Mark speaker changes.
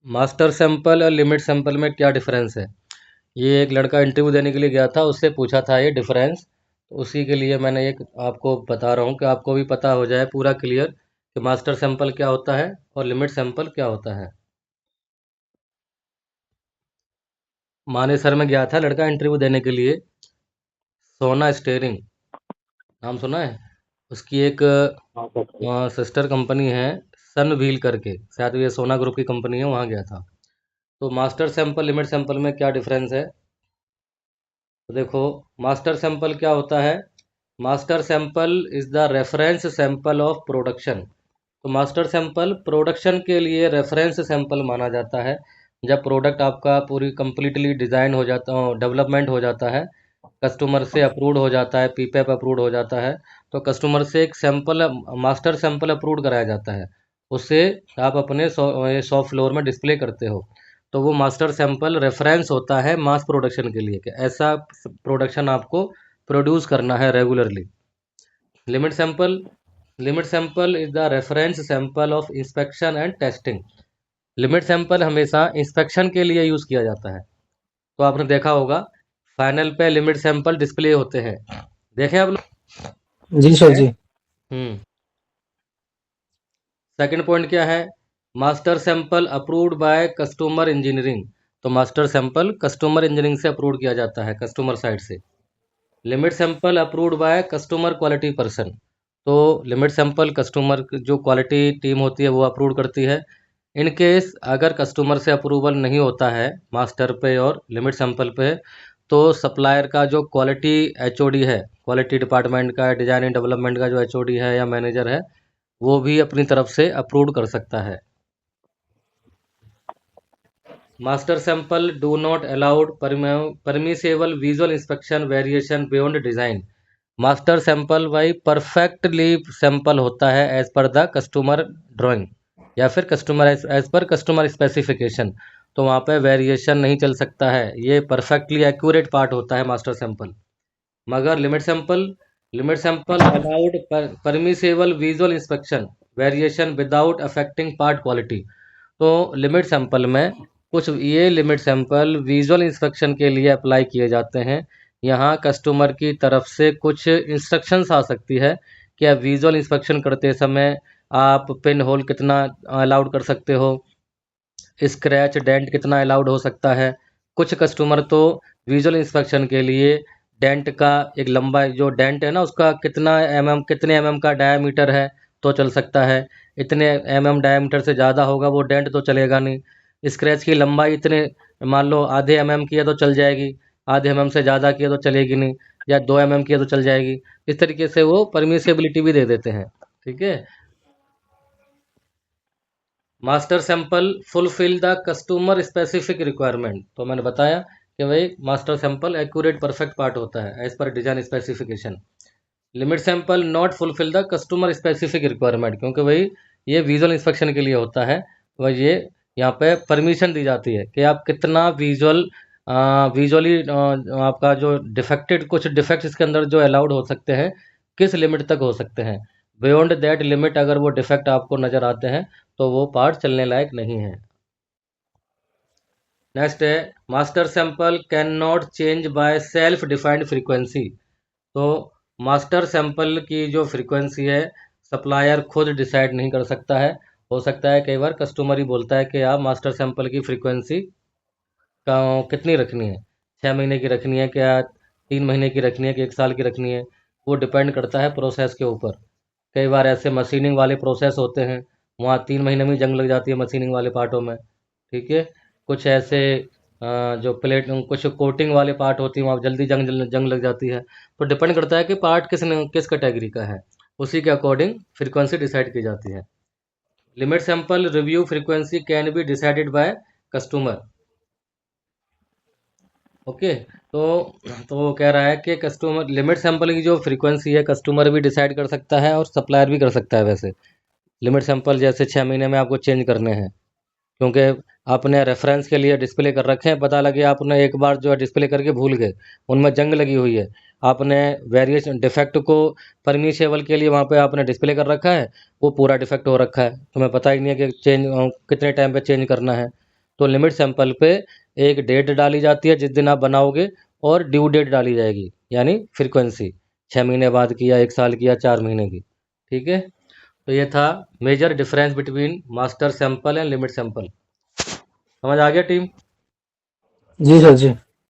Speaker 1: Master sample और limit sample में क्या डिफरेंस है? ये एक लड़का इंटरव्यू देने के लिए गया था, उससे पूछा था ये डिफरेंस। तो उसी के लिए मैंने एक आपको बता रहा हूँ कि आपको भी पता हो जाए पूरा क्लियर कि मास्टर सैंपल क्या होता है और लिमिट सैंपल क्या होता है। मानेसर में गया था लड़का इंटरव्यू देने के लिए। सोना स्टेयरिंग नाम सुना है? उसकी एक
Speaker 2: हाँ सर।
Speaker 1: सिस्टर कंपनी है, सनव्हील करके, शायद ये सोना ग्रुप की कंपनी है, वहाँ गया था। तो मास्टर सैंपल लिमिट सैंपल में क्या डिफरेंस है? तो देखो, मास्टर सैंपल क्या होता है? Master sample is the reference sample of production. तो मास्टर सैंपल प्रोडक्शन के लिए रेफरेंस सैंपल माना जाता है। जब प्रोडक्ट आपका पूरी कंप्लीटली डिज़ाइन हो जाता, डेवलपमेंट हो जाता है, कस्टमर से अप्रूव्ड हो जाता है, पीपैप अप्रूव्ड हो जाता है, तो कस्टमर से एक सैंपल, मास्टर सैंपल अप्रूव्ड कराया जाता है। उससे आप अपने शॉप फ्लोर में डिस्प्ले करते हो। तो वो मास्टर सैंपल रेफरेंस होता है मास प्रोडक्शन के लिए कि ऐसा प्रोडक्शन आपको प्रोड्यूस करना है regularly. Limit sample, limit sample is the reference sample of inspection and testing. Limit sample हमेशा इंस्पेक्शन के लिए यूज़ किया जाता है। तो आपने देखा होगा फाइनल पे लिमिट सैंपल डिस्प्ले होते हैं, देखें आप लोग?
Speaker 2: जी सर जी।
Speaker 1: हम्म। सेकंड पॉइंट क्या है? Master sample approved by customer engineering. तो मास्टर सैंपल कस्टमर इंजीनियरिंग से अप्रूव किया जाता है, कस्टमर साइड से। Limit sample approved by customer quality person. तो लिमिट सैंपल कस्टमर जो क्वालिटी टीम होती है वो अप्रूव करती है। इन केस अगर कस्टमर से अप्रूवल नहीं होता है मास्टर पे और लिमिट सैंपल पे, तो सप्लायर का जो क्वालिटी एचओडी है, क्वालिटी डिपार्टमेंट का, डिजाइन एंड डेवलपमेंट का जो एचओडी है या मैनेजर है, वो भी अपनी तरफ से अप्रूव कर सकता है। Master sample do not allowed permissible visual inspection variation beyond design. Master sample भाई परफेक्टली सैंपल होता है as per the customer drawing या फिर customer as per customer specification. तो वहाँ पे वेरिएशन नहीं चल सकता है, ये परफेक्टली एक्यूरेट पार्ट होता है मास्टर सैंपल। मगर limit sample allowed permissible visual inspection variation without affecting part quality. तो लिमिट सैंपल में कुछ ये लिमिट सैंपल विजुअल इंस्पेक्शन के लिए अप्लाई किए जाते हैं। यहाँ कस्टमर की तरफ से कुछ इंस्ट्रक्शंस आ सकती है कि आप विजुअल इंस्पेक्शन करते समय आप पिन होल कितना अलाउड कर सकते हो, स्क्रैच डेंट कितना अलाउड हो सकता है। कुछ कस्टमर तो विजुअल इंस्पेक्शन के लिए डेंट का एक लंबा जो डेंट है ना, उसका कितना कितने का डायामीटर है तो चल सकता है। इतने डायामीटर से ज़्यादा होगा वो डेंट तो चलेगा नहीं। स्क्रैच की लंबाई इतने, मान लो आधे की है तो चल जाएगी, आधे से ज़्यादा की है तो चलेगी नहीं, या 2 की है तो चल जाएगी। इस तरीके से वो परमिसेबिलिटी भी दे देते हैं। ठीक है। Master sample fulfil the customer specific requirement. तो मैंने बताया कि भाई master sample accurate perfect part होता है as per design specification. Limit sample not fulfil the customer specific requirement, क्योंकि भाई ये विजुअल इंस्पेक्शन के लिए होता है। वह ये यहाँ पे परमिशन दी जाती है कि आप कितना विजुअली आपका जो डिफेक्टेड, कुछ डिफेक्ट्स इसके अंदर जो अलाउड हो सकते हैं, किस लिमिट तक हो सकते हैं। बियॉन्ड दैट लिमिट अगर वो डिफेक्ट आपको नज़र आते हैं तो वो पार्ट चलने लायक नहीं है। नेक्स्ट है master sample can not change by self defined frequency. तो मास्टर सैंपल की जो फ्रीक्वेंसी है सप्लायर खुद डिसाइड नहीं कर सकता है। हो सकता है कई बार कस्टमर ही बोलता है कि आप मास्टर सैंपल की फ्रीक्वेंसी का कितनी रखनी है, 6 महीने की रखनी है क्या, 3 महीने की रखनी है कि 1 साल की रखनी है। वो डिपेंड करता है प्रोसेस के ऊपर। कई बार ऐसे मशीनिंग वाले प्रोसेस होते हैं, वहाँ 3 महीने में जंग लग जाती है मशीनिंग वाले पार्टों में। ठीक है। कुछ ऐसे जो प्लेट, कुछ कोटिंग वाले पार्ट होती हैं वहाँ जल्दी जंग लग जाती है। तो डिपेंड करता है कि पार्ट किस कैटेगरी का है, उसी के अकॉर्डिंग फ्रीक्वेंसी डिसाइड की जाती है। Limit sample review frequency can be decided by customer. Okay. तो वो कह रहा है कि कस्टमर लिमिट सैंपल की जो फ्रीक्वेंसी है कस्टमर भी डिसाइड कर सकता है और सप्लायर भी कर सकता है। वैसे लिमिट सैंपल जैसे 6 महीने में आपको चेंज करने हैं, क्योंकि आपने रेफरेंस के लिए डिस्प्ले कर रखे हैं, पता लगे आपने एक बार जो है डिस्प्ले करके भूल गए, उनमें जंग लगी हुई है, आपने वेरिएशन डिफेक्ट को परमिशेबल के लिए वहाँ पे आपने डिस्प्ले कर रखा है, वो पूरा डिफेक्ट हो रखा है, तुम्हें पता ही नहीं है कि चेंज कितने टाइम पे चेंज करना है। तो लिमिट सैंपल पे एक डेट डाली जाती है जिस दिन आप बनाओगे, और ड्यू डेट डाली जाएगी, यानी फ्रीक्वेंसी 6 महीने बाद की या 1 साल की या 4 महीने की। ठीक है, तो ये था major difference between master sample and limit sample. समझ आ गया टीम?
Speaker 2: जी सर जी।